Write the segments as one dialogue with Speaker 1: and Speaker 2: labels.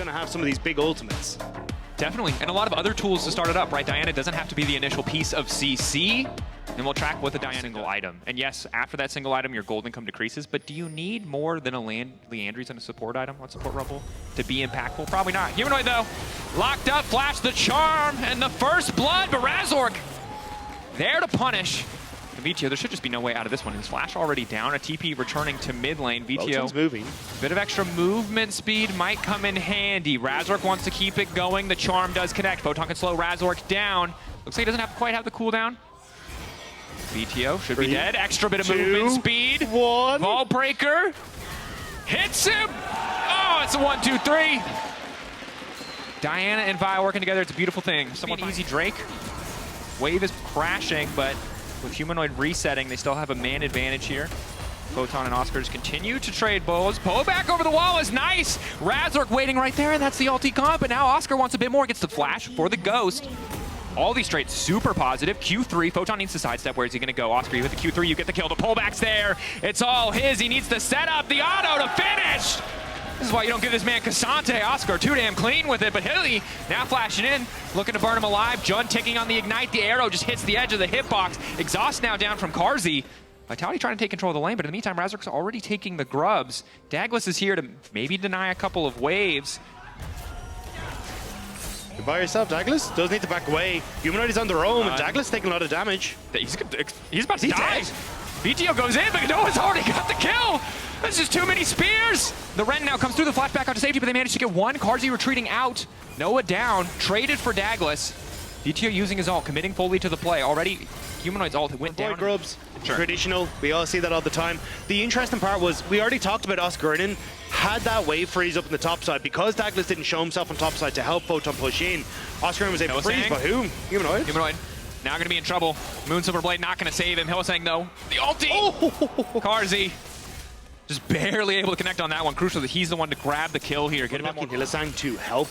Speaker 1: going to have some of these big ultimates.
Speaker 2: Definitely, and a lot of other tools to start it up, right? Diana doesn't have to be the initial piece of CC, and we'll track with a Diana single item. And yes, after that single item, your gold income decreases, but do you need more than a Leandry's and a support item on Support Rumble to be impactful? Probably not. Humanoid, though, locked up, flash the charm, and the first blood, but Razork there to punish. VTO, there should just be no way out of this one. His flash already down, a TP returning to mid lane. VTO,
Speaker 1: moving.
Speaker 2: Bit of extra movement speed might come in handy. Razork wants to keep it going. The charm does connect. Photon can slow Razork down. Looks like he doesn't quite have the cooldown. VTO should be dead. Extra bit of movement speed. Vault breaker. Hits him. Oh, it's a 1, 2, 3. Diana and Vi working together. It's a beautiful thing. Somewhat easy Drake. Wave is crashing, but with Humanoid resetting, they still have a man advantage here. Photon and Oscar just continue to trade bows. Poe back over the wall is nice. Razork waiting right there, and that's the ulti comp. But now Oscar wants a bit more, gets the flash for the ghost. All these trades super positive. Q3, Photon needs to sidestep. Where is he going to go? Oscar, you hit the Q3, you get the kill. The pullback's there. It's all his. He needs to set up the auto to finish. This is why you don't give this man Cassante. Oscar too damn clean with it, but Hilly now flashing in, looking to burn him alive. Jun ticking on the ignite. The arrow just hits the edge of the hitbox. Exhaust now down from Carzzy. Vitality trying to take control of the lane, but in the meantime, Razork's already taking the grubs. Douglas is here to maybe deny a couple of waves.
Speaker 1: You're by yourself, Douglas. Does need to back away. Humanoid is on their own, and Douglas taking a lot of damage.
Speaker 2: He's about to die. VTO goes in, but Noah's already got the kill. That's just too many spears. The Ren now comes through the flashback out to safety, but they managed to get one. Carzzy retreating out. Noah down, traded for Douglas. VTO using his ult, committing fully to the play. Already, Humanoid's ult went down.
Speaker 1: Grubs, traditional. We all see that all the time. The interesting part was, we already talked about Oscar Gurnin had that wave freeze up in the top side. Because Douglas didn't show himself on top side to help Photon push in, Oscar Gurnin was able to freeze, but whom? Humanoid.
Speaker 2: Humanoid. Now going to be in trouble. Moon Silverblade not going to save him. Hillsang though. The ulti! Carzzy. Just barely able to connect on that one. Crucial that he's the one to grab the kill here. Get him more
Speaker 1: Hillsang to help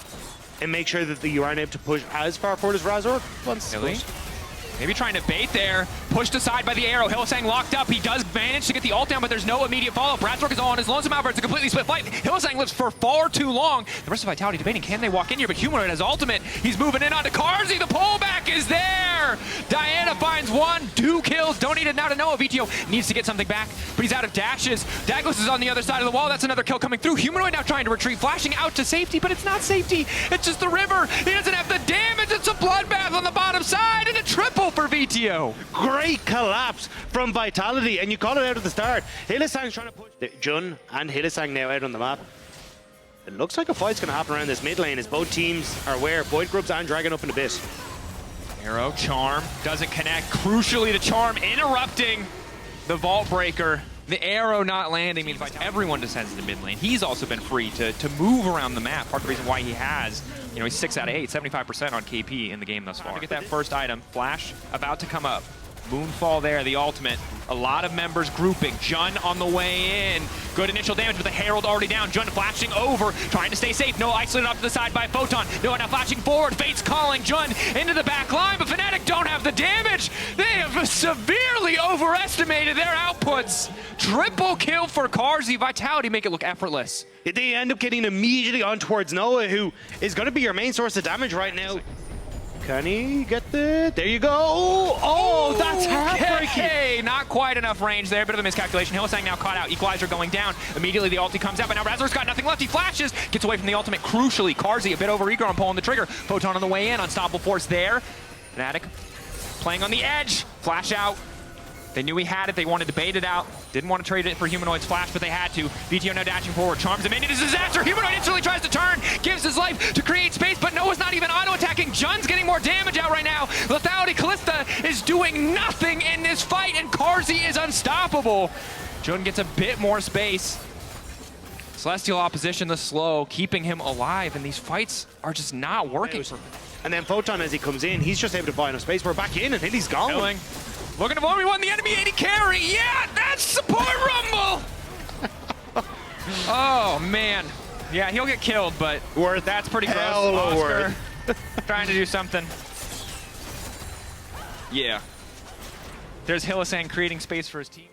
Speaker 1: and make sure that you aren't able to push as far forward as Razork.
Speaker 2: Maybe trying to bait there. Pushed aside by the arrow. Hillsang locked up. He does manage to get the ult down, but there's no immediate follow-up. Razork is all on his lonesome out. It's a completely split fight. Hillsang lives for far too long. The rest of Vitality debating, can they walk in here? But Humanoid has ultimate. He's moving in onto Carzzy. The pullback is there. Diana finds 1, 2 kills. Don't need it now to Noah. VTO needs to get something back, but he's out of dashes. Douglas is on the other side of the wall. That's another kill coming through. Humanoid now trying to retreat, flashing out to safety, but it's not safety. It's just the river. He doesn't have the damage. It's a bloodbath on the bottom side, and a triple for VTO.
Speaker 1: Great collapse from Vitality, and you call it out at the start. Hillsang's trying to push Jun and Hillsang now out on the map. It looks like a fight's going to happen around this mid lane as both teams are aware. Void Grubs and Dragon up in a bit.
Speaker 2: Arrow, charm, doesn't connect. Crucially, the charm interrupting the vault breaker. The arrow not landing means everyone descends to the mid lane. He's also been free to move around the map. Part of the reason why he has, he's 6 out of 8, 75% on KP in the game thus far. To get that first item, flash about to come up. Moonfall there, the ultimate. A lot of members grouping. Jun on the way in. Good initial damage, but the Herald already down. Jun flashing over, trying to stay safe. Noah isolated off to the side by Photon. Noah now flashing forward. Fate's calling Jun into the back line, but Fnatic don't have the damage. They have severely overestimated their outputs. Triple kill for Carzzy. Vitality make it look effortless.
Speaker 1: They end up getting immediately on towards Noah, who is going to be your main source of damage right now. Can he get the... There you go. Oh, that's heartbreaking.
Speaker 2: Hey, not quite enough range there. Bit of a miscalculation. Hillsang now caught out. Equalizer going down. Immediately the ulti comes out, but now Razork's got nothing left. He flashes. Gets away from the ultimate. Crucially, Carzzy a bit over eager on pulling the trigger. Photon on the way in. Unstoppable force there. Fnatic playing on the edge. Flash out. They knew he had it. They wanted to bait it out. Didn't want to trade it for Humanoid's flash, but they had to. VTO now dashing forward. Charms him in. It is a disaster. Humanoid instantly tries to turn. Gives his life to create space, but Noah's not even auto-attacking. Jun's getting more damage out right now. Lethality Callista is doing nothing in this fight, and Carzzy is unstoppable. Jun gets a bit more space. Celestial opposition, the slow, keeping him alive, and these fights are just not working.
Speaker 1: And then Photon, as he comes in, he's just able to buy enough space. We're back in, and Hilly's gone.
Speaker 2: Killing. Looking to 1v1 the enemy 80 carry. Yeah, that's support rumble. Oh, man. Yeah, he'll get killed, but that's pretty gross. Oscar trying to do something. Yeah. There's Hillsang creating space for his team.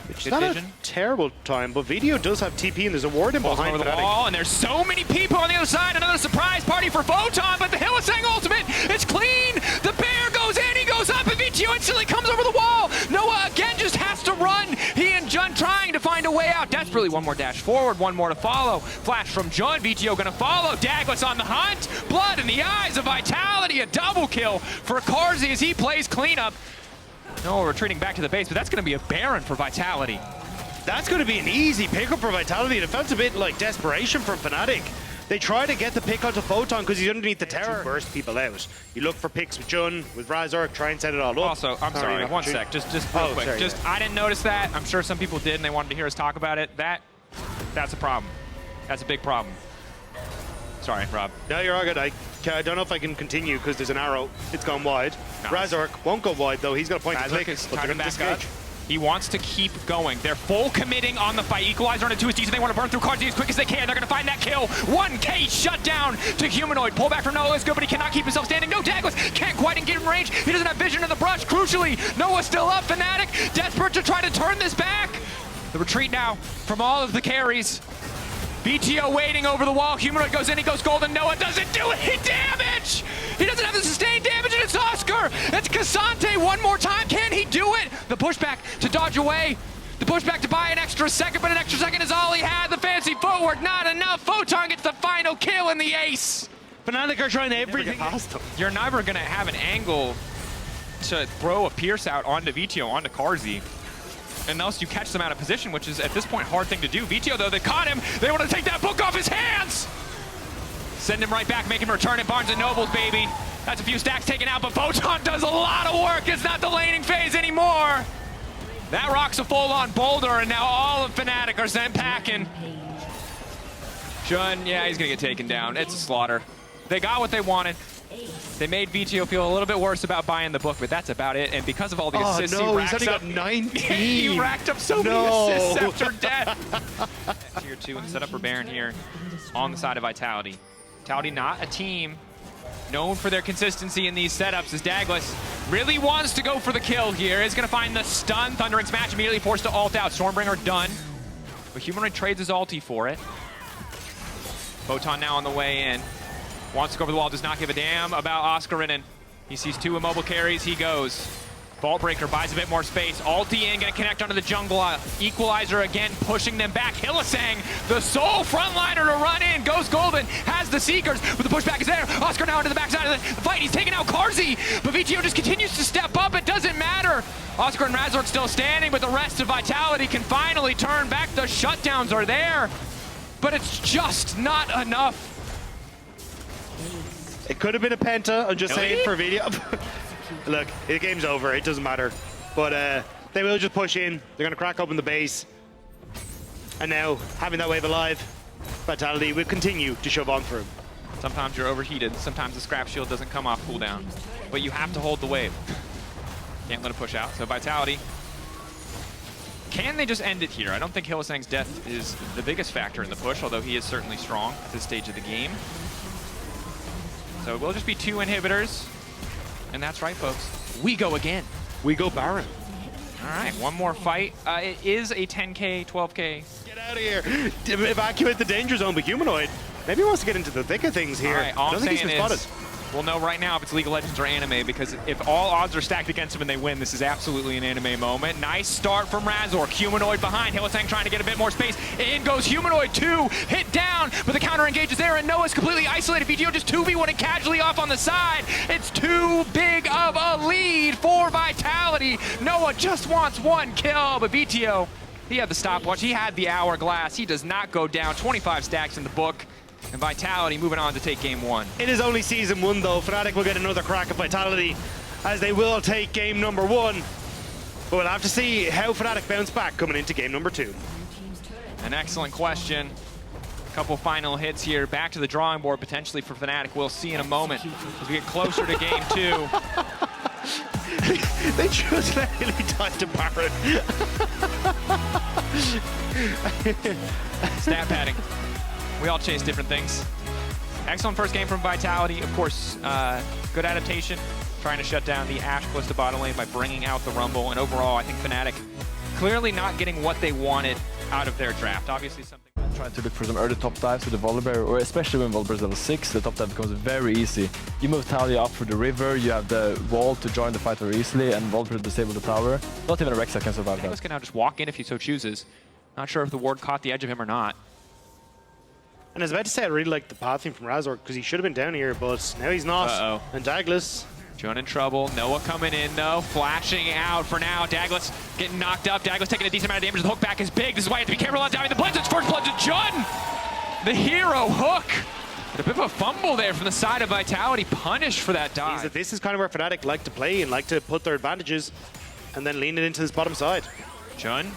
Speaker 1: It's
Speaker 2: Good
Speaker 1: not
Speaker 2: vision.
Speaker 1: a terrible time, but Video does have TP and there's a ward in
Speaker 2: Falls
Speaker 1: behind
Speaker 2: over the
Speaker 1: Fnatic.
Speaker 2: wall, and there's so many people on the other side. Another surprise party for Photon, but the Hylissang ultimate, it's clean. The bear goes in, he goes up, and VTO instantly comes over the wall. Noah again just has to run. He and Jun trying to find a way out desperately. One more dash forward, one more to follow. Flash from Jun, VTO gonna follow. Dagda's on the hunt. Blood in the eyes of Vitality, a double kill for Carzzy as he plays cleanup. Noah retreating back to the base, but that's gonna be a Baron for Vitality.
Speaker 1: That's going to be an easy pickup for Vitality. It felt a bit like desperation from Fnatic. They try to get the pick onto Photon because he's underneath the tower. Burst people out. You look for picks with Jun, with Razork, try and set it all up.
Speaker 2: Also, I'm sorry, one sec, just real quick.
Speaker 1: Sorry,
Speaker 2: just, I didn't notice that. I'm sure some people did and they wanted to hear us talk about it. That's a problem. That's a big problem. Sorry, Rob.
Speaker 1: No, you're all good. I don't know if I can continue because there's an arrow. It's gone wide.
Speaker 2: No.
Speaker 1: Razork won't go wide though. He's got a point to
Speaker 2: Razork
Speaker 1: click.
Speaker 2: is
Speaker 1: But they're
Speaker 2: timing
Speaker 1: going to
Speaker 2: back up.
Speaker 1: disengage.
Speaker 2: He wants to keep going. They're full committing on the fight. Equalizer on a 2 is decent. They want to burn through Carzzy as quick as they can. They're going to find that kill. 1K shut down to Humanoid. Pull back from Noah is good, but he cannot keep himself standing. No, Dagda can't quite get in range. He doesn't have vision of the brush. Crucially, Noah's still up. Fnatic desperate to try to turn this back. The retreat now from all of the carries. VTO waiting over the wall. Humanoid goes in, he goes golden. Noah doesn't do any damage. He doesn't have the sustained damage, and it's Oscar. It's Cassante one more time. Can he do it? The pushback to dodge away. The pushback to buy an extra second, but an extra second is all he had. The fancy footwork, not enough. Photon gets the final kill and the ace.
Speaker 1: Fnatic are trying everything.
Speaker 2: You're never going to have an angle to throw a Pierce out onto VTO, onto Carzzy. Unless you catch them out of position, which is at this point a hard thing to do. VTO though, they caught him. They want to take that book off his hands. Send him right back, make him return it. Barnes and Nobles, baby. That's a few stacks taken out, but Photon does a lot of work. It's not the laning phase anymore. That rock's a full-on boulder, and now all of Fnatic are sent packing. Jun, yeah, he's gonna get taken down. It's a slaughter. They got what they wanted. They made VTO feel a little bit worse about buying the book, but that's about it. And because of all the assists,
Speaker 1: no,
Speaker 2: he
Speaker 1: he's
Speaker 2: racks
Speaker 1: only
Speaker 2: up.
Speaker 1: got 19.
Speaker 2: He racked up so many assists after death. Tier 2 and set up for Baron here on the side of Vitality. Vitality not a team known for their consistency in these setups, as Dagda really wants to go for the kill here. Is going to find the stun. Thunder and Smash immediately forced to ult out. Stormbringer done. But Humanoid trades his ulti for it. Photon now on the way in. Wants to go over the wall, does not give a damn about Oscarinen. He sees 2 immobile carries, he goes. Vault Breaker buys a bit more space. Ulti in, gonna connect onto the jungle. Equalizer again, pushing them back. Hylissang, the sole frontliner to run in, goes golden, has the Seekers, but the pushback is there. Oscar now into the backside of the fight. He's taking out Carzzy, but VTO just continues to step up. It doesn't matter. Oscar and Razork still standing, but the rest of Vitality can finally turn back. The shutdowns are there, but it's just not enough.
Speaker 1: It could have been a penta. I'm just
Speaker 2: Really?
Speaker 1: saying for Video. Look, the game's over. It doesn't matter. But they will just push in. They're going to crack open the base. And now, having that wave alive, Vitality will continue to shove on through.
Speaker 2: Sometimes you're overheated. Sometimes the scrap shield doesn't come off cooldown. But you have to hold the wave. Can't let it push out. So Vitality. Can they just end it here? I don't think Hylissang's death is the biggest factor in the push, although he is certainly strong at this stage of the game. So it will just be 2 inhibitors. And that's right, folks. We go again.
Speaker 1: We go Baron.
Speaker 2: All right, one more fight. It is a 10K, 12K.
Speaker 1: Get out of here. Evacuate the danger zone, but Humanoid maybe wants to get into the thick of things here.
Speaker 2: All right, all
Speaker 1: I don't
Speaker 2: I'm
Speaker 1: think he's
Speaker 2: saying
Speaker 1: been
Speaker 2: is,
Speaker 1: spotted.
Speaker 2: we'll know right now if it's League of Legends or anime, because if all odds are stacked against him and they win, this is absolutely an anime moment. Nice start from Razork. Humanoid behind. Hylissang trying to get a bit more space. In goes Humanoid 2. Hit down, but the counter engage is there, and Noah's completely isolated. VTO just 2v1 and casually off on the side. It's too big of a lead for Vitality. Noah just wants 1 kill, but VTO, he had the stopwatch. He had the hourglass. He does not go down. 25 stacks in the book. And Vitality moving on to take game 1.
Speaker 1: It is only season 1 though. Fnatic will get another crack at Vitality as they will take game number 1. But we'll have to see how Fnatic bounce back coming into game number 2.
Speaker 2: An excellent question. A couple final hits here. Back to the drawing board potentially for Fnatic. We'll see in a moment as we get closer to game 2.
Speaker 1: They just literally died to Baron.
Speaker 2: Stat padding. We all chase different things. Excellent first game from Vitality. Of course, good adaptation. Trying to shut down the Ashe close to bottom lane by bringing out the Rumble. And overall, I think Fnatic clearly not getting what they wanted out of their draft. Obviously something...
Speaker 3: Trying to look for some early top dives with the Volibear, or especially when Volibear is level 6, the top dive becomes very easy. You move Talia up for the river, you have the wall to join the fight very easily, and Volibear disable the tower. Not even a Rexa can survive that.
Speaker 2: Dagda can now just walk in if he so chooses. Not sure if the ward caught the edge of him or not.
Speaker 1: And I was about to say I really like the pathing from Razork because he should have been down here, but now he's not.
Speaker 2: Uh-oh.
Speaker 1: And Douglas.
Speaker 2: Jun in trouble. Noah coming in though, flashing out for now. Douglas getting knocked up. Douglas taking a decent amount of damage. The hook back is big. This is why you have to be careful on diving the blitz. It's first blood to Jun! The hero hook. But a bit of a fumble there from the side of Vitality, punished for that dive.
Speaker 1: This is kind of where Fnatic like to play and like to put their advantages and then lean it into this bottom side.
Speaker 2: Jun,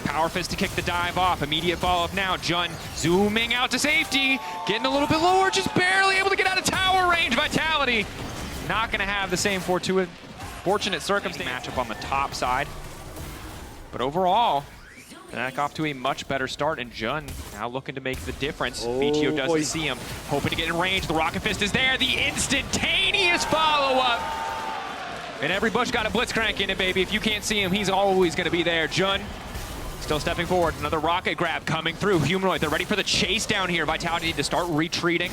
Speaker 2: power fist to kick the dive off. Immediate follow-up now. Jun zooming out to safety, getting a little bit lower, just barely able to get out of tower range. Vitality not going to have the same fortunate circumstance matchup on the top side. But overall, Fnatic off to a much better start, and Jun now looking to make the difference. VTO doesn't see him, hoping to get in range. The Rocket Fist is there, the instantaneous follow-up. And every bush got a Blitzcrank in it, baby. If you can't see him, he's always going to be there. Jun still stepping forward. Another rocket grab coming through. Humanoid, they're ready for the chase down here. Vitality need to start retreating.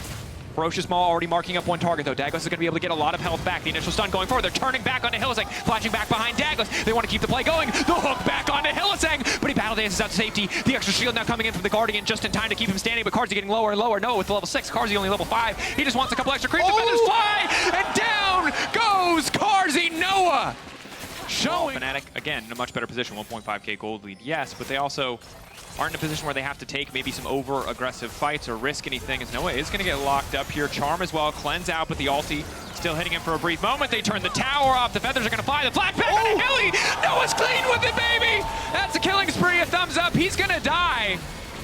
Speaker 2: Ferocious Maul already marking up one target, though. Dagda is going to be able to get a lot of health back. The initial stun going forward. They're turning back onto Hylissang, flashing back behind Dagda. They want to keep the play going. The hook back onto Hylissang, but he battle dances out to safety. The extra shield now coming in from the Guardian just in time to keep him standing, but Carzzy getting lower and lower. No, with the level 6, Carzzy only level 5. He just wants a couple extra creeps. The feathers fly, and down goes Carzzy. Noah showing. Fnatic, again, in a much better position. 1.5k gold lead, yes, but they also aren't in a position where they have to take maybe some over-aggressive fights or risk anything, as Noah is going to get locked up here. Charm as well, cleanse out, but the ulti still hitting him for a brief moment. They turn the tower off, the feathers are going to fly, the flag back on Hilly! Noah's clean with it, baby! That's a killing spree, a thumbs up. He's going to die,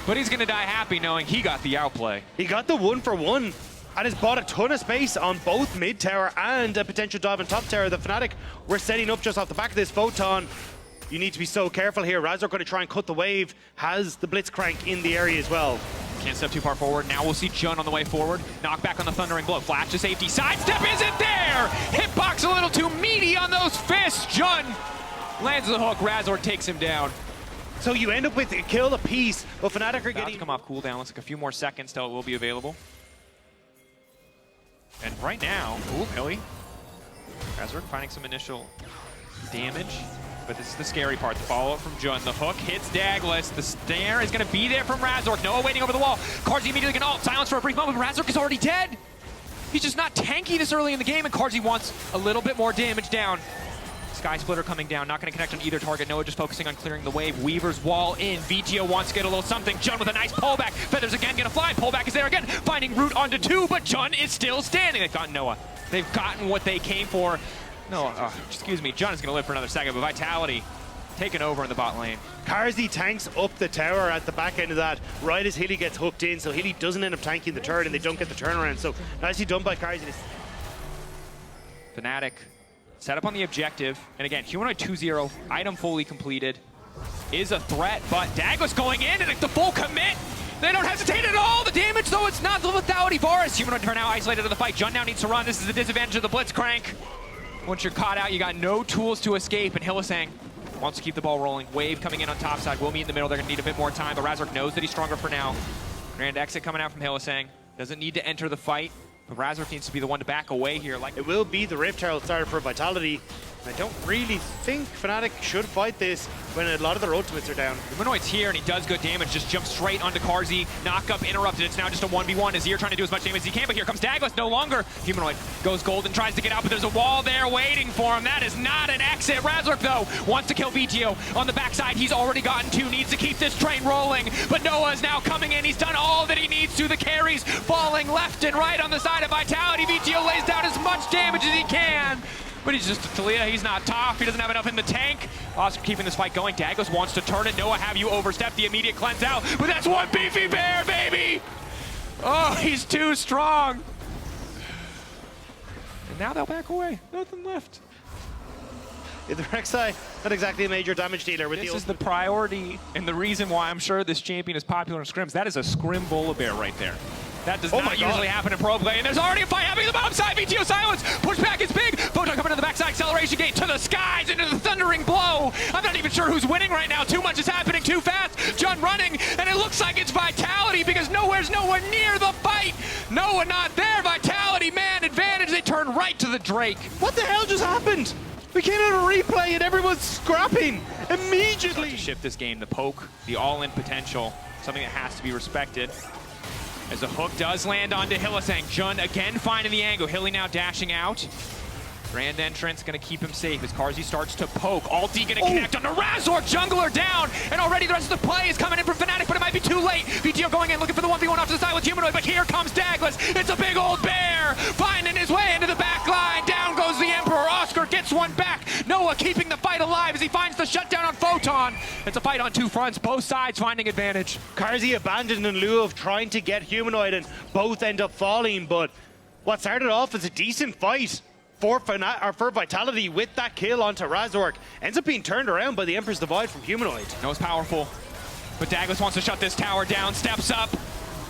Speaker 2: but he's going to die happy knowing he got the outplay.
Speaker 1: He got the 1-for-1 and has bought a ton of space on both mid tower and a potential dive on top tower. The Fnatic were setting up just off the back of this Photon. You need to be so careful here. Razork going to try and cut the wave. Has the Blitzcrank in the area as well.
Speaker 2: Can't step too far forward. Now we'll see Jun on the way forward. Knock back on the Thundering Blow. Flash to safety. Sidestep isn't there! Hitbox a little too meaty on those fists. Jun lands the hook. Razork takes him down.
Speaker 1: So you end up with a kill apiece, but Fnatic are getting...
Speaker 2: to come off cooldown. Looks like a few more seconds till it will be available. And right now, ooh, Hilly. Razork finding some initial damage. But this is the scary part, the follow-up from Jun. The hook hits Douglas. The snare is going to be there from Razork. Noah waiting over the wall. Carzzy immediately going to ult. Silence for a brief moment, but Razork is already dead. He's just not tanky this early in the game, and Carzzy wants a little bit more damage down. Sky Splitter coming down, not going to connect on either target. Noah just focusing on clearing the wave. Weaver's wall in. VTO wants to get a little something. Jun with a nice pullback. Feathers again going to fly. Pullback is there again. Finding root onto 2, but Jun is still standing. They've gotten Noah. They've gotten what they came for. No, excuse me, Jun is going to live for another second, but Vitality taking over in the bot lane.
Speaker 1: Carzzy tanks up the tower at the back end of that, right as Hilly gets hooked in, so Hilly doesn't end up tanking the turret and they don't get the turnaround. So nicely done by Carzzy.
Speaker 2: Fnatic set up on the objective, and again, Humanoid 2-0, item fully completed, is a threat, but Dagda's going in, and the full commit. They don't hesitate at all. The damage, though, it's not the lethality Varus. Humanoid are now isolated to the fight. Jun now needs to run. This is the disadvantage of the Blitzcrank. Once you're caught out, you got no tools to escape, and Hylissang wants to keep the ball rolling. Wave coming in on top side. Will meet in the middle. They're going to need a bit more time, but Razork knows that he's stronger for now. Grand exit coming out from Hylissang. Doesn't need to enter the fight, but Razork needs to be the one to back away here. It
Speaker 1: will be the Rift Herald starter for Vitality. I don't really think Fnatic should fight this when a lot of their ultimates are down.
Speaker 2: Humanoid's here, and he does good damage. Just jumps straight onto Carzzy. Knock up interrupted. It's now just a 1v1. Azir trying to do as much damage as he can, but here comes Douglas no longer. Humanoid goes gold and tries to get out, but there's a wall there waiting for him. That is not an exit. Razork, though, wants to kill VTO on the backside. He's already gotten 2, needs to keep this train rolling, but Noah is now coming in. He's done all that he needs to. The carries falling left and right on the side of Vitality. VTO lays down as much damage as he can. But he's just a Talia, he's not tough, he doesn't have enough in the tank. Oscar keeping this fight going. Dagos wants to turn it. Noah, have you overstepped the immediate cleanse out? But that's one beefy bear, baby! Oh, he's too strong. And now they'll back away. Nothing left.
Speaker 1: The Rek'Sai, not exactly a major damage dealer. With
Speaker 2: this is the priority and the reason why I'm sure this champion is popular in scrims. That is a scrim Volibear right there. That does not usually happen in pro play, and there's already a fight happening on the bottom side. VTO silence, pushback is big. Photon coming to the backside, acceleration gate to the skies, into the thundering blow. I'm not even sure who's winning right now. Too much is happening too fast. Jun running, and it looks like it's Vitality because nowhere near the fight. Noah not there. Vitality, man, advantage. They turn right to the Drake.
Speaker 1: What the hell just happened? We came out of a replay and everyone's scrapping immediately.
Speaker 2: To shift this game, the poke, the all-in potential, something that has to be respected. As the hook does land onto Hylissang. Jun again finding the angle. Hilly now dashing out. Grand entrance gonna keep him safe as Carzzy starts to poke. Ulti gonna connect onto Razork. Jungler down. And already the rest of the play is coming in from Fnatic, but it might be too late. VTO going in, looking for the 1v1 off to the side with Humanoid, but here comes Dagda. It's a big old bear finding his way into the back line. Down goes the Emperor. Oscar gets one back. Noah keeping the fight alive as he finds the shutdown on Photon. It's a fight on two fronts, both sides finding advantage.
Speaker 1: Carzzy abandoned in lieu of trying to get Humanoid and both end up falling, but what started off as a decent fight for Vitality with that kill onto Razork ends up being turned around by the Emperor's Divide from Humanoid.
Speaker 2: Noah's powerful, but Dagda wants to shut this tower down, steps up.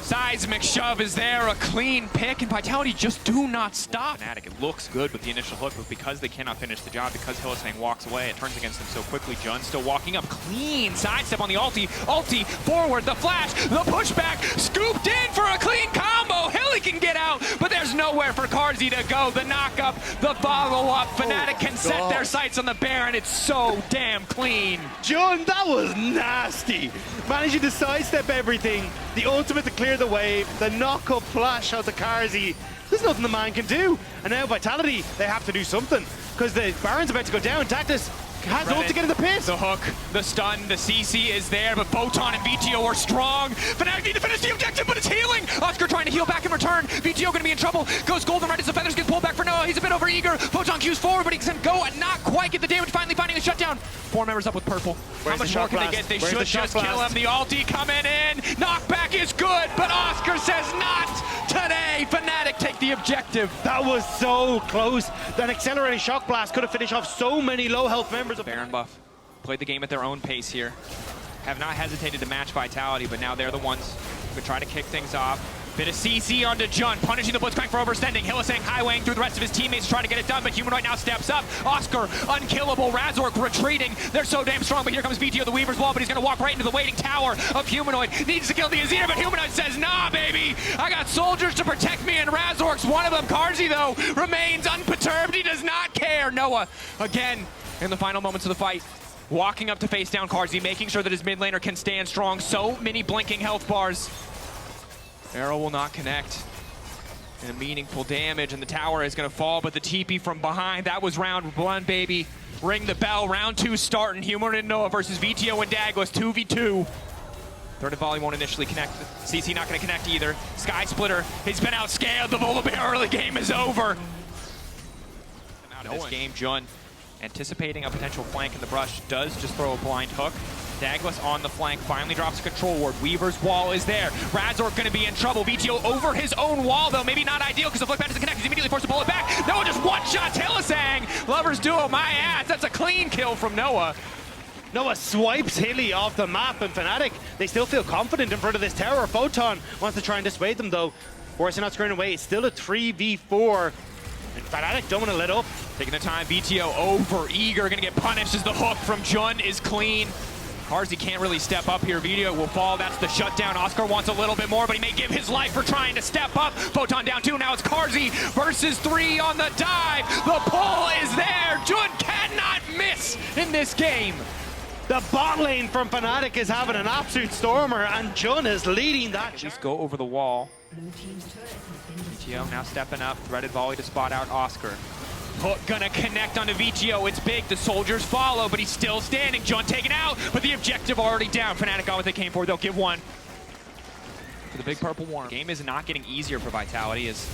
Speaker 2: Seismic shove is there, a clean pick, and Vitality just do not stop. Fnatic, it looks good with the initial hook, but because they cannot finish the job, because Hylissang walks away, it turns against them so quickly. Jun still walking up, clean sidestep on the ulti. Ulti, forward, the flash, the pushback, scooped in for a clean combo. Hilly can get out, but there's nowhere for Carzzy to go. The knock-up, the follow-up. Fnatic can set their sights on the Baron. It's so damn clean.
Speaker 1: Jun, that was nasty. Managing to sidestep everything. The ultimate to clear the wave, the knock-up flash out to Carzzy. There's nothing the man can do. And now Vitality, they have to do something because the Baron's about to go down. Dagda has ult to get in the pit.
Speaker 2: The hook, the stun, the CC is there, but Photon and VTO are strong. Fnatic need to finish the objective, but it's healing. Oscar trying to heal back in return. VTO gonna be in trouble. Goes golden right as the feathers get pulled back for Noah. He's a bit over eager. Photon cues forward, but he can go and not quite get the damage. Finally finding the shutdown. 4 members up with purple. How much more can they get? They should just kill him. The ulti coming in. Knockback is good, but Oscar says not today. Fnatic take the objective.
Speaker 1: That was so close. That accelerating shock blast could have finished off so many low health members of
Speaker 2: Baron buff. Played the game at their own pace here. Have not hesitated to match Vitality, but now they're the ones who could try to kick things off. Bit of CC onto Jun, punishing the Blitzcrank for overstanding. Hylissang highwaying through the rest of his teammates trying to get it done, but Humanoid now steps up. Oscar, unkillable. Razork retreating. They're so damn strong, but here comes VTO, the Weaver's Wall, but he's going to walk right into the waiting tower of Humanoid. Needs to kill the Azir, but Humanoid says, nah, baby. I got soldiers to protect me, and Razork's one of them. Carzzy, though, remains unperturbed. He does not care. Noah, again, in the final moments of the fight, walking up to face down Carzzy, making sure that his mid laner can stand strong. So many blinking health bars. Arrow will not connect. And a meaningful damage, and the tower is going to fall, but the TP from behind, that was round 1, baby. Ring the bell, round 2 starting. Humanoid and Noah versus VTO and Dagda, 2v2. Third volley won't initially connect. CC not going to connect either. Sky Splitter, he's been outscaled. The Volibear early game is over. Out of this game, Jun, anticipating a potential flank in the brush, does just throw a blind hook. Dagda on the flank, finally drops a control ward. Weaver's Wall is there. Razork gonna be in trouble. VTO over his own wall, though. Maybe not ideal because the flick back doesn't connect. He's immediately forced to pull it back. Noah just one-shots Hylissang. Lovers duo, my ass. That's a clean kill from Noah.
Speaker 1: Noah swipes Hilly off the map, and Fnatic, they still feel confident in front of this tower. Photon wants to try and dissuade them, though. Force not screwing away. It's still a 3v4. And Fnatic don't want to let up.
Speaker 2: Taking the time, VTO over eager, gonna get punished as the hook from Jun is clean. Carzzy can't really step up here. VTO will fall. That's the shutdown. Oscar wants a little bit more, but he may give his life for trying to step up. Photon down 2. Now it's Carzzy versus 3 on the dive. The pull is there. Jun cannot miss in this game.
Speaker 1: The bot lane from Fnatic is having an absolute stormer, and Jun is leading that.
Speaker 2: Just go over the wall. VTO now stepping up. Threaded volley to spot out Oscar. Hook gonna connect onto VTO. It's big. The soldiers follow, but he's still standing. Jun taken out, but the objective already down. Fnatic got what they came for. They'll give one for the big purple worm. Game is not getting easier for Vitality. As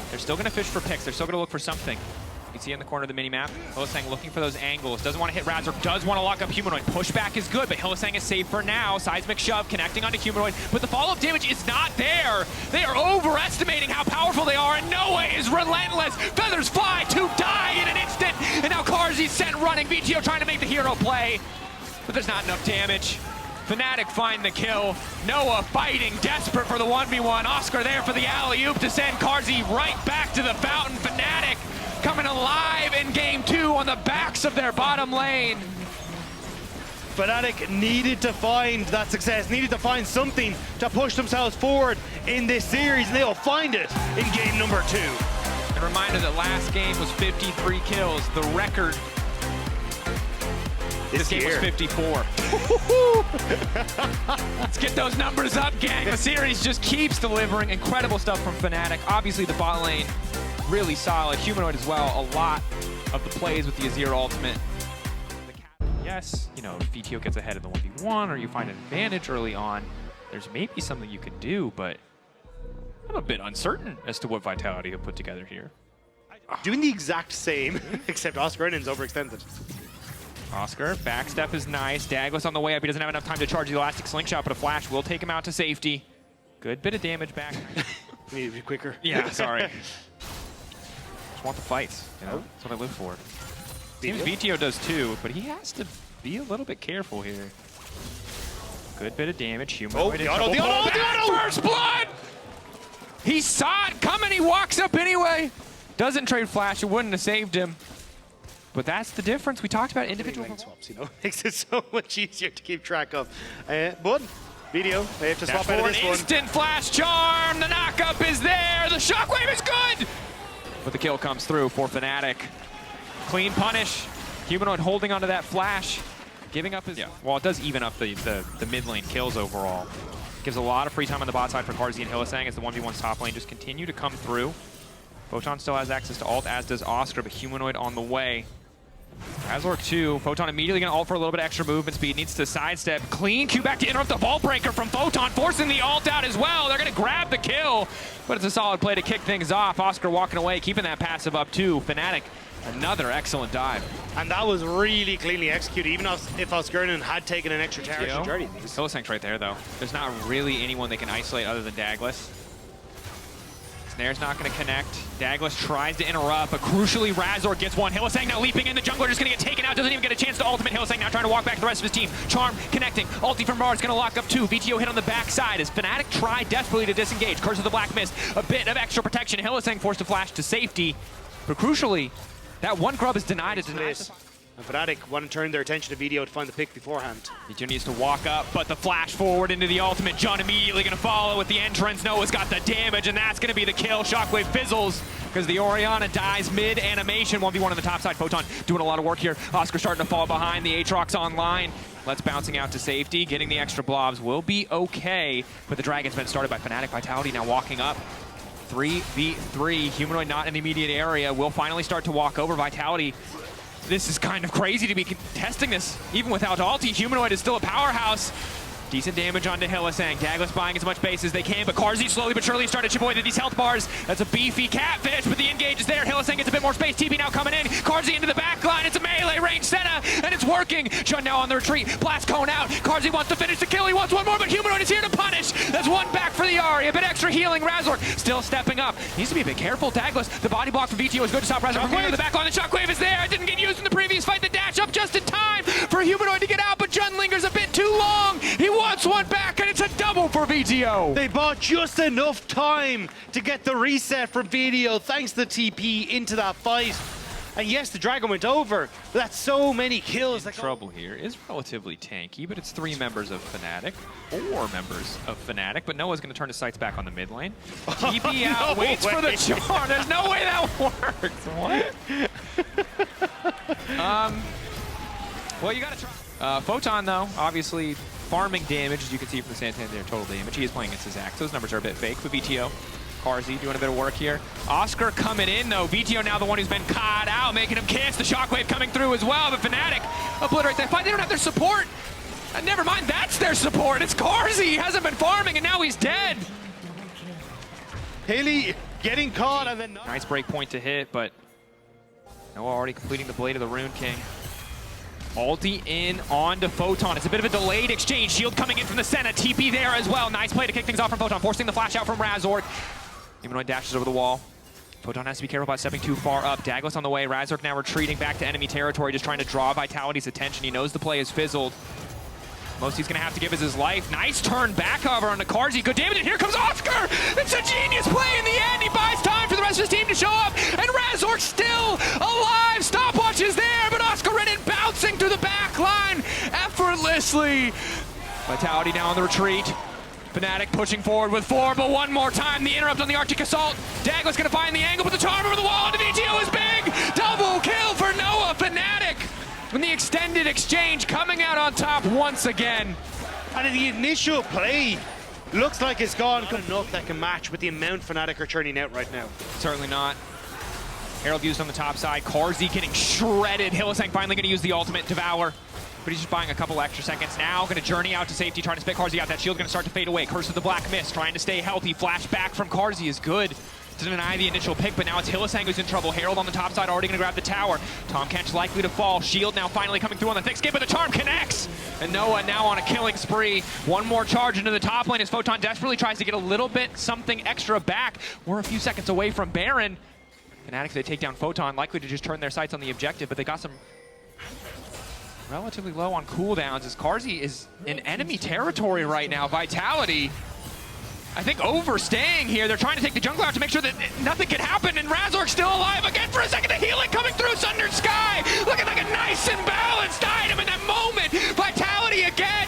Speaker 2: they're still gonna fish for picks. They're still gonna look for something. You can see in the corner of the mini-map, Hylissang looking for those angles. Doesn't want to hit Razork, does want to lock up Humanoid. Pushback is good, but Hylissang is safe for now. Seismic shove, connecting onto Humanoid, but the follow-up damage is not there. They are overestimating how powerful they are, and Noah is relentless. Feathers fly to die in an instant, and now Carzzy's sent running. VTO trying to make the hero play, but there's not enough damage. Fnatic find the kill. Noah fighting, desperate for the 1v1. Oscar there for the alley-oop to send Carzzy right back to the fountain. Fnatic coming alive in game 2 on the backs of their bottom lane.
Speaker 1: Fnatic needed to find that success, needed to find something to push themselves forward in this series, and they'll find it in game number 2.
Speaker 2: A reminder that last game was 53 kills. The record this game was 54. Let's get those numbers up, gang. The series just keeps delivering incredible stuff from Fnatic. Obviously, the bot lane, really solid. Humanoid as well. A lot of the plays with the Azir ultimate. Yes, you know, if VTO gets ahead of the 1v1 or you find an advantage early on, there's maybe something you could do, but I'm a bit uncertain as to what Vitality have put together here.
Speaker 1: Doing the exact same, except Oscar Innings overextended.
Speaker 2: Oscar, backstep is nice. Dagda's on the way up. He doesn't have enough time to charge the elastic slingshot, but a flash will take him out to safety. Good bit of damage back.
Speaker 1: Need to be quicker.
Speaker 2: Yeah, sorry. Just want the fights, you know? That's what I live for. Seems VTO does too, but he has to be a little bit careful here. Good bit of damage. Humanoid
Speaker 1: the auto!
Speaker 2: First blood! He saw it coming. He walks up anyway. Doesn't trade flash. It wouldn't have saved him. But that's the difference. We talked about individual
Speaker 1: swaps, you know, makes it so much easier to keep track of. But video, they have to swap out of this one.
Speaker 2: Instant flash charm. The knockup is there. The shockwave is good. But the kill comes through for Fnatic. Clean punish. Humanoid holding onto that flash, giving up his. Yeah. Well, it does even up the mid lane kills overall. Gives a lot of free time on the bot side for Carzzy and Hylissang as the 1v1's top lane just continue to come through. Photon still has access to ult, as does Oscar, but Humanoid on the way. Razork 2, Photon immediately gonna ult for a little bit of extra movement speed, needs to sidestep. Clean Q back to interrupt the ball breaker from Photon, forcing the ult out as well. They're gonna grab the kill, but it's a solid play to kick things off. Oscar walking away, keeping that passive up too. Fnatic, another excellent dive.
Speaker 1: And that was really cleanly executed, even if Osgurnin had taken an extra charge.
Speaker 2: Hylissang's right there though. There's not really anyone they can isolate other than Dagdas. Snare's not going to connect. Dagdas tries to interrupt, but crucially Razork gets one. Hylissang now leaping in. The jungler just going to get taken out. Doesn't even get a chance to ultimate. Hylissang now trying to walk back the rest of his team. Charm connecting. Ulti from Mars going to lock up 2. VTO hit on the backside as Fnatic try desperately to disengage. Curse of the Black Mist. A bit of extra protection. Hylissang forced to flash to safety. But crucially, that one grub is denied. It's denied.
Speaker 1: And Fnatic want to turn their attention to VTO to find the pick beforehand.
Speaker 2: VTO needs to walk up, but the flash forward into the ultimate. Jun immediately going to follow with the entrance. Noah's got the damage, and that's going to be the kill. Shockwave fizzles because the Orianna dies mid-animation. 1v1 on the top side. Photon doing a lot of work here. Oscar starting to fall behind. The Aatrox online. Let's bouncing out to safety. Getting the extra blobs will be okay, but the Dragon's been started by Fnatic. Vitality now walking up. 3v3. Humanoid not in the immediate area. Will finally start to walk over. Vitality. This is kind of crazy to be contesting this. Even without ulti, Humanoid is still a powerhouse. Decent damage onto Hylissang. Dagdas buying as much base as they can, but Carzzy slowly but surely started to chip away at these health bars. That's a beefy catfish, but the engage is there. Hylissang gets a bit more space. TP now coming in. Carzzy into the back line. It's a melee range Senna, and it's working. Jun now on the retreat. Blast cone out. Carzzy wants to finish the kill. He wants one more, but Humanoid is here to punish. That's one back for the Ahri. A bit extra healing. Razork still stepping up. Needs to be a bit careful. Dagdas, the body block from VTO is good to stop Razork from going to the back line. The shockwave is there. It didn't get used in the previous fight. The dash up just in time for Humanoid to get out, but Jun lingers a bit too long. He wants one back, and it's a double for VTO.
Speaker 1: They bought just enough time to get the reset from VTO thanks to the TP into that fight. And yes, the Dragon went over, but that's so many kills.
Speaker 2: Trouble here is relatively tanky, but it's 3 members of Fnatic, 4 members of Fnatic, but Noah's going to turn his sights back on the mid lane. TP out, waits for the charm. There's no way that works. What? Well, you got to try. Photon, though, obviously farming damage, as you can see from the Santander total damage. He is playing against his axe. Those numbers are a bit fake, but VTO. Carzzy doing a bit of work here. Oscar coming in, though. VTO now the one who's been caught out, making him kiss. The shockwave coming through as well, but Fnatic obliterate that fight. They don't have their support. Never mind, that's their support. It's Carzzy. He hasn't been farming, and now he's dead.
Speaker 1: Haley getting caught, and then...
Speaker 2: Nice break point to hit, but Noah already completing the Blade of the Rune King. Ulti in onto Photon. It's a bit of a delayed exchange. Shield coming in from the Senna. TP there as well. Nice play to kick things off from Photon, forcing the flash out from Razork. Humanoid dashes over the wall. Photon has to be careful about stepping too far up. Dagdas on the way. Razork now retreating back to enemy territory, just trying to draw Vitality's attention. He knows the play is fizzled. Most he's gonna have to give is his life. Nice turn back hover onto Carzzy. Good damage, and here comes Oscar! It's a genius play in the end. He buys time for the rest of his team to show up, and Razork still alive. Stopwatch is there, but Oscar Renin bouncing through the back line effortlessly. Vitality now on the retreat. Fnatic pushing forward with 4, but one more time, the interrupt on the Arctic Assault. Dagda's gonna find the angle, but the charm over the wall, and the VTO is big! Double kill for Noah. Fnatic, when the extended exchange coming out on top once again.
Speaker 1: And the initial play looks like it's gone enough that can match with the amount Fnatic are churning out right now.
Speaker 2: Certainly not. Herald used on the top side. Carzzy getting shredded. Hylissang finally going to use the ultimate Devour. But he's just buying a couple extra seconds now. Going to journey out to safety, trying to spit Carzzy out. That shield's going to start to fade away. Curse of the Black Mist, trying to stay healthy. Flash back from Carzzy is good to deny the initial pick, but now it's Hylissang who's in trouble. Herald on the top side already going to grab the tower. Tahm Kench likely to fall. Shield now finally coming through on the thick skip, but the charm connects. And Noah now on a killing spree. One more charge into the top lane as Photon desperately tries to get a little bit something extra back. We're a few seconds away from Baron. Fnatic, they take down Photon, likely to just turn their sights on the objective, but they got some relatively low on cooldowns as Carzzy is in enemy territory right now. Vitality, I think, overstaying here. They're trying to take the jungle out to make sure that nothing can happen, and Razork's still alive again for a second. The healing coming through Sundered Sky, looking like a nice and balanced item in that moment. Vitality again,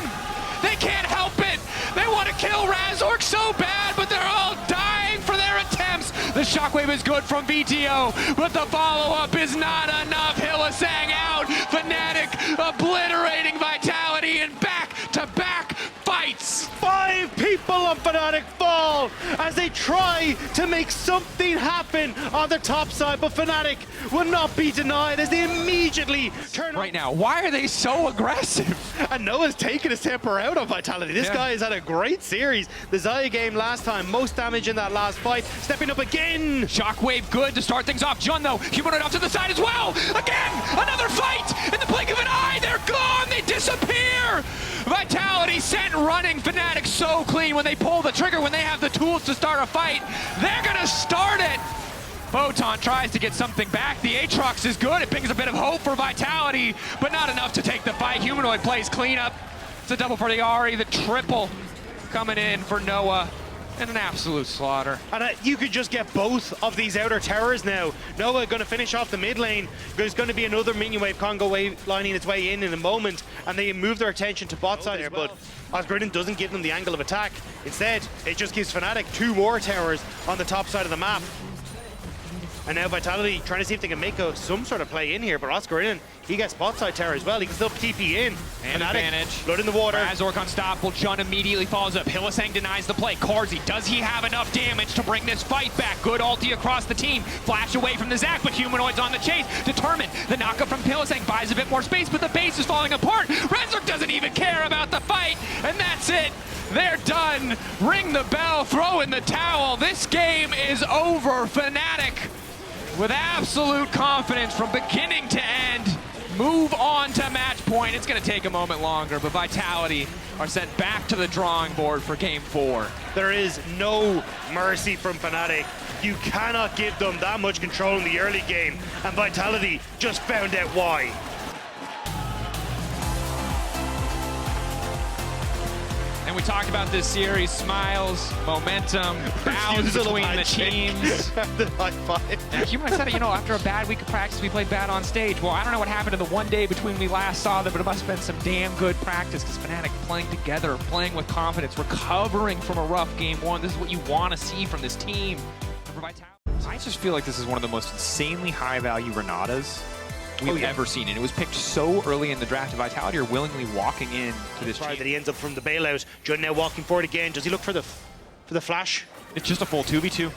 Speaker 2: they can't help it. They want to kill Razork so bad, but they're all dying for their attempts. The shockwave is good from VTO, but the follow-up is not enough. Hylissang out. Fnatic obliterating Vitality in back-to-back fights.
Speaker 1: 5 people on Fnatic fall as they try to make something happen on the top side, but Fnatic will not be denied as they immediately turn
Speaker 2: right now. Why are they so aggressive?
Speaker 1: And Noah's taking his temper out on Vitality. This guy has had a great series. The Xayah game last time, most damage in that last fight. Stepping up again.
Speaker 2: Shockwave good to start things off. Jun though, humanoid off to the side as well. Again, another fight. In the blink of an eye, they're gone. They disappear. Vitality sent running. Fnatic so clean when they pull the trigger, when they have the tools to start a fight. They're gonna start it. Photon tries to get something back. The Aatrox is good. It brings a bit of hope for Vitality, but not enough to take the fight. Humanoid plays cleanup. It's a double for the Ahri. The triple coming in for Noah. And an absolute slaughter.
Speaker 1: And you could just get both of these outer towers now. Noah going to finish off the mid lane. There's going to be another minion wave, Congo wave lining its way in a moment, and they move their attention to bot side there, but Osgridden doesn't give them the angle of attack. Instead, it just gives Fnatic 2 more towers on the top side of the map. And now Vitality trying to see if they can make some sort of play in here, but Osgridden, he gets bot side tower as well. He can still TP in.
Speaker 2: And
Speaker 1: Fnatic,
Speaker 2: advantage.
Speaker 1: blood in the water.
Speaker 2: Razork unstoppable. Jun immediately follows up. Hylissang denies the play. Carzzy, does he have enough damage to bring this fight back? Good ulti across the team. Flash away from the Zac, but Humanoid's on the chase. Determined. The knockup from Hylissang buys a bit more space, but the base is falling apart. Razork doesn't even care about the fight, and that's it. They're done. Ring the bell, throw in the towel. This game is over. Fnatic, with absolute confidence from beginning to end, move on to match point. It's going to take a moment longer, but Vitality are sent back to the drawing board for game 4.
Speaker 1: There is no mercy from Fnatic. You cannot give them that much control in the early game, and Vitality just found out why.
Speaker 2: And we talked about this series, smiles, momentum, bows between the teams.
Speaker 1: The high five.
Speaker 2: Yeah, Humanoid said it, after a bad week of practice, we played bad on stage. Well, I don't know what happened in the one day between we last saw them, but it must have been some damn good practice because Fnatic playing together, playing with confidence, recovering from a rough game 1. This is what you want to see from this team. I just feel like this is one of the most insanely high-value Renatas we've ever seen, and it was picked so early in the draft. Vitality are willingly walking in to this
Speaker 1: that he ends up from the bailout. Jun now walking forward again. Does he look for the flash?
Speaker 2: It's just a full 2v2.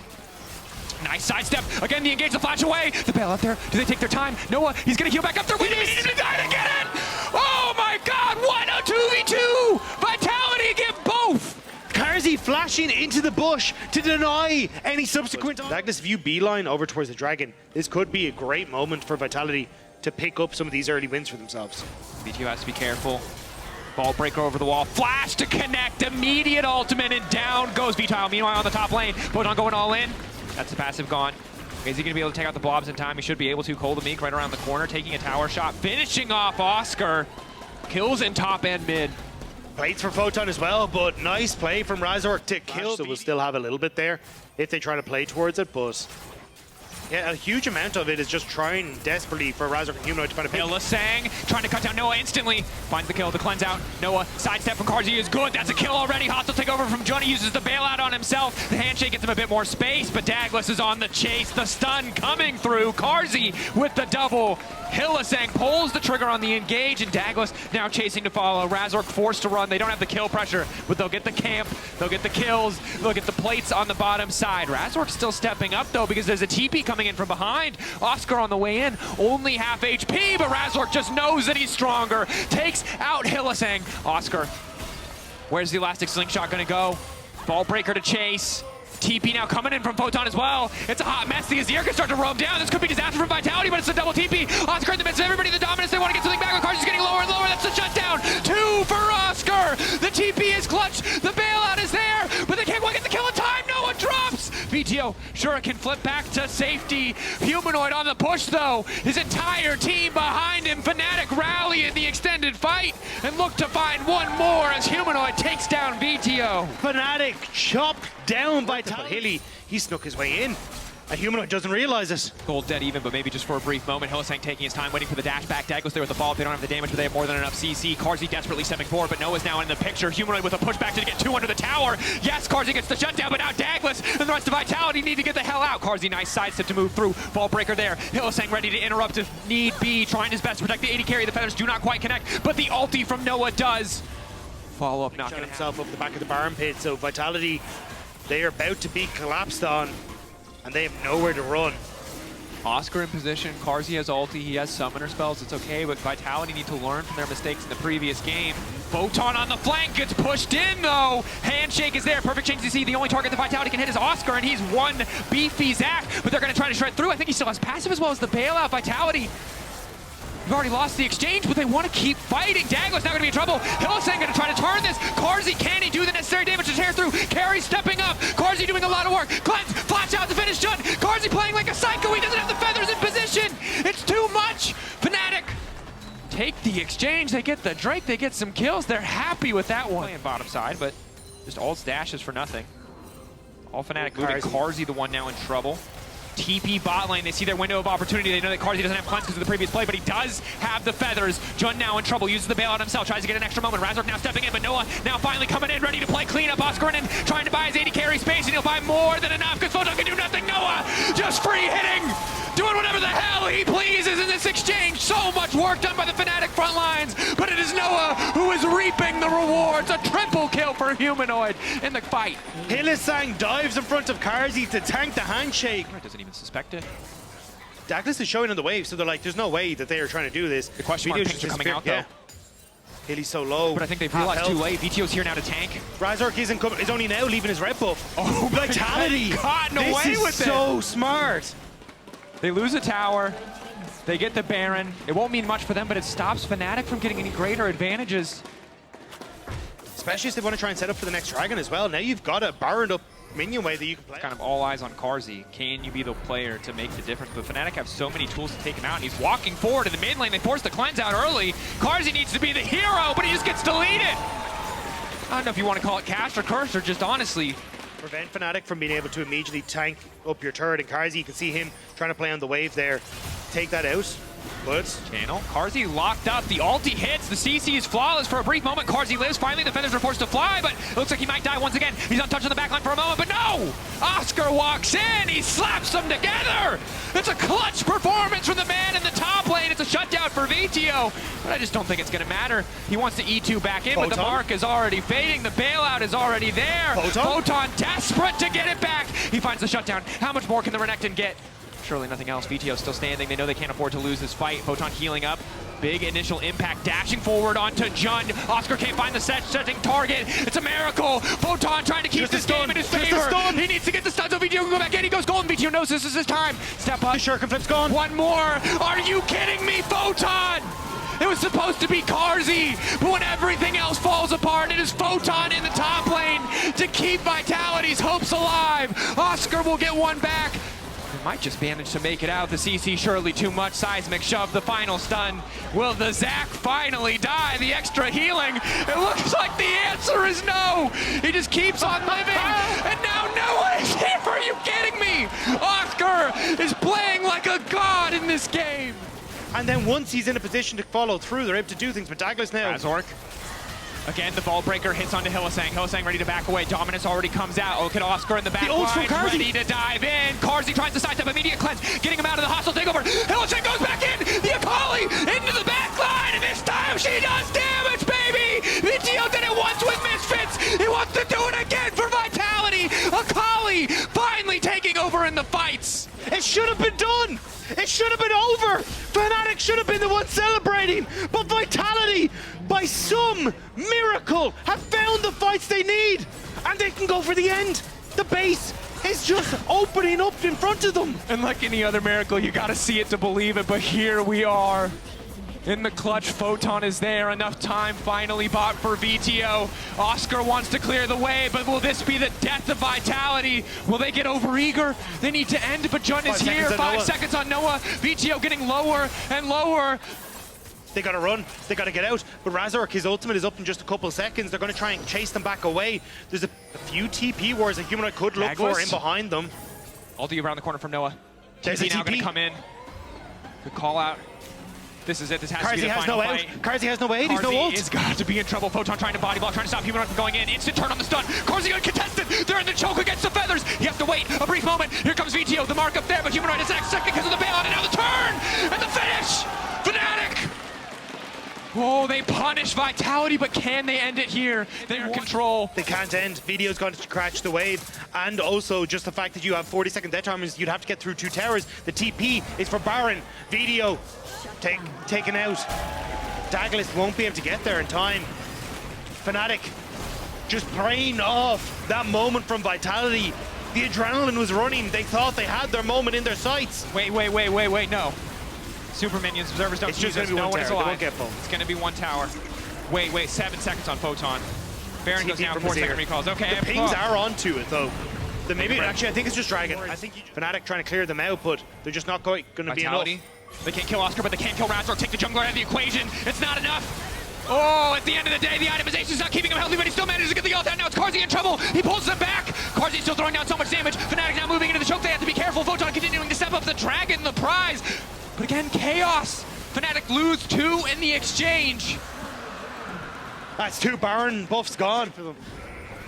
Speaker 2: Nice sidestep. Again, the engage, the flash away. The bailout there. Do they take their time? Noah, he's going to heal back up there. Wait a minute, he's going to get it. Oh my God, what a 2v2. Vitality get both.
Speaker 1: Carzzy flashing into the bush to deny any subsequent... Dagda's view beeline over towards the dragon. This could be a great moment for Vitality to pick up some of these early wins for themselves.
Speaker 2: VTO has to be careful. Ball breaker over the wall. Flash to connect. Immediate ultimate, and down goes VTO. Meanwhile, on the top lane, Photon going all in. That's the passive gone. Is he going to be able to take out the blobs in time? He should be able to. Cole the Meek right around the corner, taking a tower shot. Finishing off Oscar. Kills in top and mid.
Speaker 1: Plates for Photon as well, but nice play from Razork to kill. So we'll still have a little bit there if they try to play towards it, but yeah, a huge amount of it is just trying desperately for Razork and Humanoid to kind of pick.
Speaker 2: Illisang trying to cut down Noah instantly. Finds the kill, the cleanse out. Noah, sidestep from Carzzy is good. That's a kill already. Hostile takeover from Johnny, uses the bailout on himself. The handshake gets him a bit more space, but Douglas is on the chase. The stun coming through. Carzzy with the double. Illisang pulls the trigger on the engage, and Douglas now chasing to follow. Razork forced to run. They don't have the kill pressure, but they'll get the camp, they'll get the kills, they'll get the plates on the bottom side. Razork still stepping up though, because there's a TP coming in from behind. Oscar on the way in, only half HP, but Razork just knows that he's stronger. Takes out Illisang. Oscar, where's the elastic slingshot gonna go? Ball breaker to chase. TP now coming in from Photon as well. It's a hot mess. The Azir can start to roam down. This could be disaster from Vitality, but it's a double TP. Oscar in the midst of everybody. The dominance. They want to get something back. Car's getting lower and lower. That's the shutdown. 2 for Oscar. The TP is clutch. The bailout is there, but they can't quite get the kill in time. No one drops. VTO sure can flip back to safety. Humanoid on the push though. His entire team behind him. Fnatic rally in the extended fight and look to find one more as Humanoid takes down VTO.
Speaker 1: Fnatic chopped down by Hilly. He snuck his way in. A Humanoid doesn't realize it.
Speaker 2: Gold dead even, but maybe just for a brief moment. Illisang taking his time, waiting for the dash back. Douglas there with the ball. If they don't have the damage, but they have more than enough CC. Carzzy desperately stepping forward, but Noah's now in the picture. Humanoid with a pushback to get 2 under the tower. Yes, Carzzy gets the shutdown, but now Douglas and the rest of Vitality need to get the hell out. Carzzy, nice sidestep to move through. Ball breaker there. Illisang ready to interrupt if need be. Trying his best to protect the AD carry. The feathers do not quite connect, but the ulti from Noah does. Follow up, not
Speaker 1: Shot
Speaker 2: gonna
Speaker 1: himself up the back of the barn pit, so Vitality, they are about to be collapsed on, and they have nowhere to run.
Speaker 2: Oscar in position, Carzzy has ulti, he has summoner spells, it's okay, but Vitality need to learn from their mistakes in the previous game. Photon on the flank gets pushed in though. Handshake is there, perfect change to see. The only target that Vitality can hit is Oscar, and he's one beefy Zach, but they're gonna try to shred through. I think he still has passive as well as the bailout. Vitality, we've already lost the exchange, but they want to keep fighting. Dagda's now going to be in trouble. Illisang going to try to turn this. Carzzy, can he do the necessary damage to tear through? Carry stepping up. Carzzy doing a lot of work. Cleanse, flash out to finish Jun. Carzzy playing like a psycho. He doesn't have the feathers in position. It's too much. Fnatic take the exchange. They get the Drake. They get some kills. They're happy with that one. Playing bottom side, but just all dashes for nothing. All Fnatic moving. Carzzy the one now in trouble. TP bot lane, they see their window of opportunity. They know that Carzzy doesn't have cleanse because of the previous play, but he does have the feathers. Jun now in trouble, uses the bailout himself, tries to get an extra moment. Razork now stepping in, but Noah now finally coming in, ready to play cleanup. Oscar in, trying to buy his AD carry space, and he'll buy more than enough because Photon can do nothing. Noah just free hitting, doing whatever the hell he pleases in this exchange. So much work done by the Fnatic front lines, but it is Noah who is reaping the rewards. A triple kill for Humanoid in the fight.
Speaker 1: Illisang dives in front of Carzzy to tank the handshake.
Speaker 2: Doesn't even suspect it.
Speaker 1: Douglas is showing on the wave, so they're like, there's no way that they are trying to do this.
Speaker 2: The question mark pings are coming out, though.
Speaker 1: Hilly's so low.
Speaker 2: But I think they've realized too late. VTO's here now to tank.
Speaker 1: Razork is only now leaving his red buff.
Speaker 2: Oh,
Speaker 1: Vitality!
Speaker 2: Gotten away with it!
Speaker 1: This is so smart.
Speaker 2: They lose a tower. They get the Baron. It won't mean much for them, but it stops Fnatic from getting any greater advantages.
Speaker 1: Especially if they want to try and set up for the next dragon as well. Now you've got a Baroned up minion way that you can play.
Speaker 2: Kind of all eyes on Carzzy. Can you be the player to make the difference? But Fnatic have so many tools to take him out, and he's walking forward in the mid lane. They force the cleanse out early. Carzzy needs to be the hero, but he just gets deleted. I don't know if you want to call it cast or curse or just honestly.
Speaker 1: Prevent Fnatic from being able to immediately tank up your turret, and Carzzy, you can see him trying to play on the wave there. Take that out. But
Speaker 2: Channel. Carzzy locked up. The ulti hits. The CC is flawless for a brief moment. Carzzy lives. Finally, the feathers are forced to fly, but it looks like he might die once again. He's untouched on the backline for a moment, but no! Oscar walks in. He slaps them together. It's a clutch performance from the man in the top lane. It's a shutdown for VTO, but I just don't think it's going to matter. He wants the E2 back in, but the mark is already fading. The bailout is already there. Photon desperate to get it back. He finds the shutdown. How much more can the Renekton get? Surely nothing else. VTO still standing. They know they can't afford to lose this fight. Photon healing up. Big initial impact. Dashing forward onto Jund. Oscar can't find the setting target. It's a miracle. Photon trying to keep this game in his favor. He needs to get the stun so VTO can go back in. He goes golden. VTO knows this is his time. Step up.
Speaker 1: Shuriken flip's gone.
Speaker 2: One more. Are you kidding me, Photon? It was supposed to be Carzzy, but when everything else falls apart, it is Photon in the top lane to keep Vitality's hopes alive. Oscar will get one back. might just manage to make it out. The CC surely too much. Seismic shove, the final stun. Will the Zac finally die? The extra healing. It looks like the answer is no. He just keeps on living. And now Noah is here. Are you kidding me? Oscar is playing like a god in this game.
Speaker 1: And then once he's in a position to follow through, they're able to do things. But Dagda's now.
Speaker 2: Razork. Again, the ball breaker hits onto Hylissang. Hylissang ready to back away. Dominance already comes out. Look at Oscar in the back line, ready to dive in. Carzzy tries to sidestep, immediate cleanse, getting him out of the hostile takeover. Hylissang goes back in. The Akali into the back line, and this time she does damage, baby! VTO did it once with Misfits. He wants to do it again for Vitality. Akali finally taking over in the fights.
Speaker 1: It should have been done. It should have been over. Fnatic should have been the one celebrating. But Vitality, by some miracle, have found the fights they need. And they can go for the end. The base is just opening up in front of them.
Speaker 2: And like any other miracle, you gotta see it to believe it. But here we are. In the clutch, Photon is there. Enough time finally bought for VTO. Oscar wants to clear the way, but will this be the death of Vitality? Will they get overeager? They need to end, but Jun is here. 5 seconds on Noah. VTO getting lower and lower.
Speaker 1: They gotta run, they gotta get out. But Razork, his ultimate is up in just a couple of seconds. They're gonna try and chase them back away. There's a few TP wars a Humanoid could look for in behind them.
Speaker 2: Ulti around the corner from Noah.
Speaker 1: There's a
Speaker 2: TP now
Speaker 1: TP.
Speaker 2: gonna come in. Good call out. This is it. This has to be the final fight.
Speaker 1: Carzzy has no aid. He's no
Speaker 2: Carzzy
Speaker 1: ult.
Speaker 2: is got to be in trouble. Photon trying to body block, trying to stop Humanoid from going in. Instant turn on the stun. Carzzy uncontested. They're in the choke against the feathers. You have to wait a brief moment. Here comes VTO. The mark up there, but Humanoid is next second because of the bailout. And now the turn and the finish. Fnatic. Oh, they punish Vitality, but can they end it here? They're in control.
Speaker 1: They can't end. Video's going to crash the wave. And also, just the fact that you have 40-second death time means you'd have to get through 2 towers. The TP is for Baron. Video taken out. Dagda won't be able to get there in time. Fnatic just preying off that moment from Vitality. The adrenaline was running. They thought they had their moment in their sights.
Speaker 2: Wait, no. Super minions, observers don't use this. No one is alive. It's going to be 1 tower. Wait, 7 seconds on Photon. Baron goes down, 4-second recalls. Okay.
Speaker 1: The pings are onto it, though. Maybe, actually, I think it's just Dragon. I think Fnatic trying to clear them out, but they're just not going to be enough.
Speaker 2: They can't kill Oscar, but they can't kill Razork. Take the jungler out of the equation. It's not enough. Oh, at the end of the day, the itemization's not keeping him healthy, but he still manages to get the ult out. Now it's Carzzy in trouble. He pulls them back. Carzzy still throwing down so much damage. Fnatic now moving into the choke. They have to be careful. Photon continuing to step up. The Dragon, the prize. But again, chaos. Fnatic lose 2 in the exchange.
Speaker 1: That's 2 Baron buffs gone for them.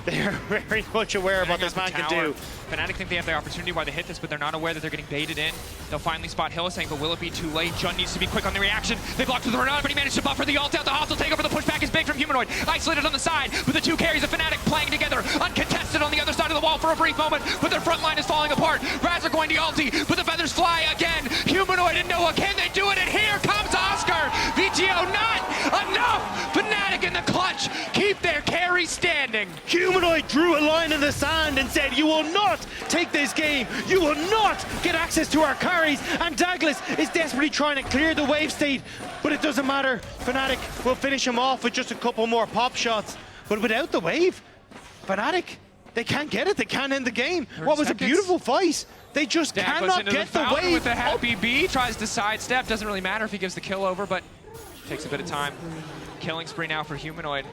Speaker 1: They're very much aware of what this man can do.
Speaker 2: Fnatic think they have the opportunity while they hit this, but they're not aware that they're getting baited in. They'll finally spot Hylissang, but will it be too late? Jun needs to be quick on the reaction. They blocked with the Renata, but he managed to buffer the ult out. The hostile takeover. The pushback is big from Humanoid. Isolated on the side, with the 2 carries of Fnatic playing together. Uncontested on the other side of the wall for a brief moment, but their front line is falling apart. Razor going to ulti, but the feathers fly again. Humanoid and Noah, can they do it? And here comes Oscar. VTO not enough. Fnatic in the clutch. Keep their carry standing.
Speaker 1: Humanoid drew a line in the sand and said, you will not take this game. You will not get access to our carries. And Douglas is desperately trying to clear the wave state, but it doesn't matter. Fnatic will finish him off with just a couple more pop shots. But without the wave, Fnatic, they can't get it. They can't end the game. What was a beautiful fight. They just cannot get the wave.
Speaker 2: With the happy B, tries to sidestep. Doesn't really matter if he gives the kill over, but takes a bit of time. Killing spree now for Humanoid.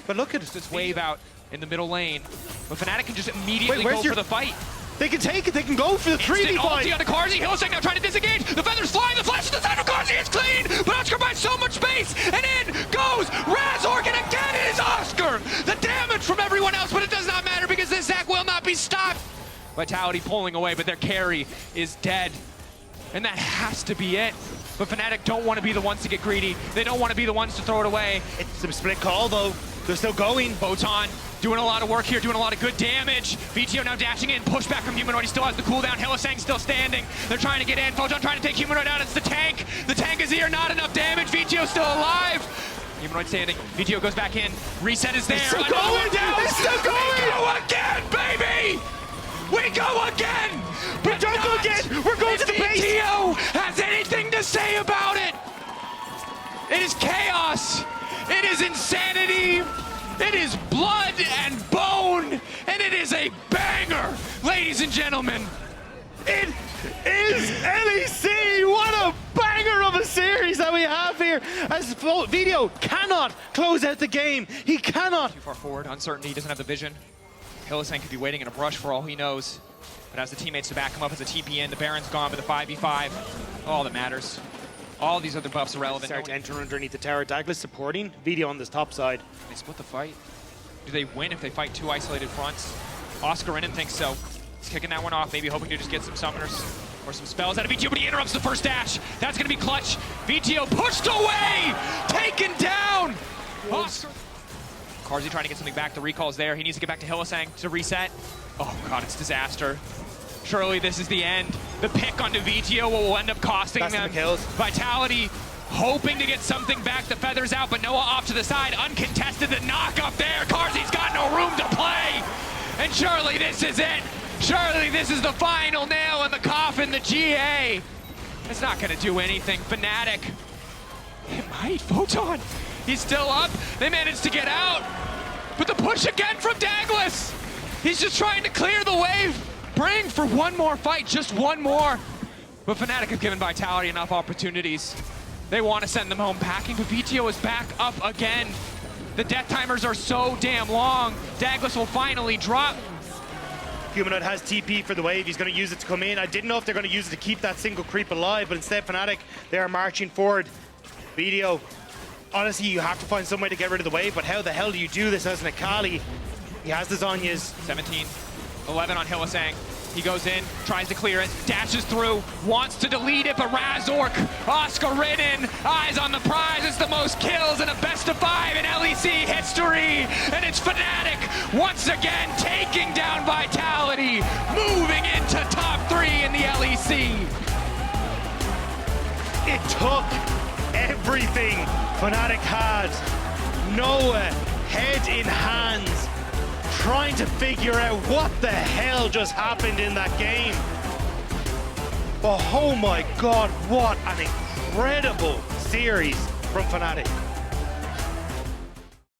Speaker 1: But look at
Speaker 2: this wave out in the middle lane. But Fnatic can just immediately go for the fight.
Speaker 1: They can take it. They can go for the 3v5.
Speaker 2: Ulti onto Carzzy. Hylissang now trying to disengage. The feathers flying. The flash to the side of Carzzy. It's clean. But Oscar buys so much space. And in goes Razork. And again it is Oscar. The damage from everyone else. But it does not matter because this Zac will not be stopped. Vitality pulling away. But their carry is dead. And that has to be it. But Fnatic don't want to be the ones to get greedy. They don't want to be the ones to throw it away.
Speaker 1: It's a split call, though. They're still going.
Speaker 2: Photon doing a lot of work here, doing a lot of good damage. VTO now dashing in, pushback from Humanoid. He still has the cooldown. Hylissang still standing. They're trying to get in. Photon trying to take Humanoid out. It's the tank. The tank is here. Not enough damage. VTO still alive. Humanoid standing. VTO goes back in. Reset is there.
Speaker 1: It's still going. It's still going.
Speaker 2: We go again, baby. We go again.
Speaker 1: But don't go again. We're going to the base.
Speaker 2: VTO has anything to say about it. It is chaos. It is insanity. It is blood and bone. And it is a banger, ladies and gentlemen.
Speaker 1: It is LEC. What a banger of a series that we have here. As Video cannot close out the game. He cannot.
Speaker 2: Too far forward, uncertainty, doesn't have the vision. Hylissang could be waiting in a brush for all he knows. But has the teammates to back him up as a TP in. The Baron's gone, but the 5v5, all that matters. All these other buffs are relevant.
Speaker 1: Start to enter underneath the tower. Dagda supporting Video on this top side.
Speaker 2: They split the fight. Do they win if they fight two isolated fronts? Oscar Renan thinks so. He's kicking that one off, maybe hoping to just get some summoners or some spells out of VTO, but he interrupts the first dash. That's going to be clutch. VTO pushed away, taken down. Oscar. Carzzy trying to get something back. The recall's there. He needs to get back to Hylissang to reset. Oh God, it's disaster. Surely this is the end. The pick onto VTO will end up costing them
Speaker 1: kills.
Speaker 2: Vitality, hoping to get something back. The feathers out, but Noah off to the side. Uncontested, the knock up there. Carzzy's got no room to play. And surely this is it. Surely this is the final nail in the coffin, the GA. It's not gonna do anything. Fnatic, it might. Photon, he's still up. They managed to get out. But the push again from Daglis. He's just trying to clear the wave. Bring for one more fight, just one more. But Fnatic have given Vitality enough opportunities. They want to send them home packing, but VTO is back up again. The death timers are so damn long. Daglis will finally drop.
Speaker 1: Humanoid has TP for the wave. He's going to use it to come in. I didn't know if they're going to use it to keep that single creep alive, but instead Fnatic, they are marching forward. Video, honestly, you have to find some way to get rid of the wave, but how the hell do you do this as an Akali? He has the Zhonya's.
Speaker 2: 17, 11 on Hylissang. He goes in, tries to clear it, dashes through, wants to delete it, but Razork, Oscar Renan, eyes on the prize. It's the most kills in a best-of-5 in LEC history, and it's Fnatic once again taking down Vitality, moving into top 3 in the LEC.
Speaker 1: It took everything Fnatic had. Noah, head in hands, trying to figure out what the hell just happened in that game. But oh my God, what an incredible series from Fnatic.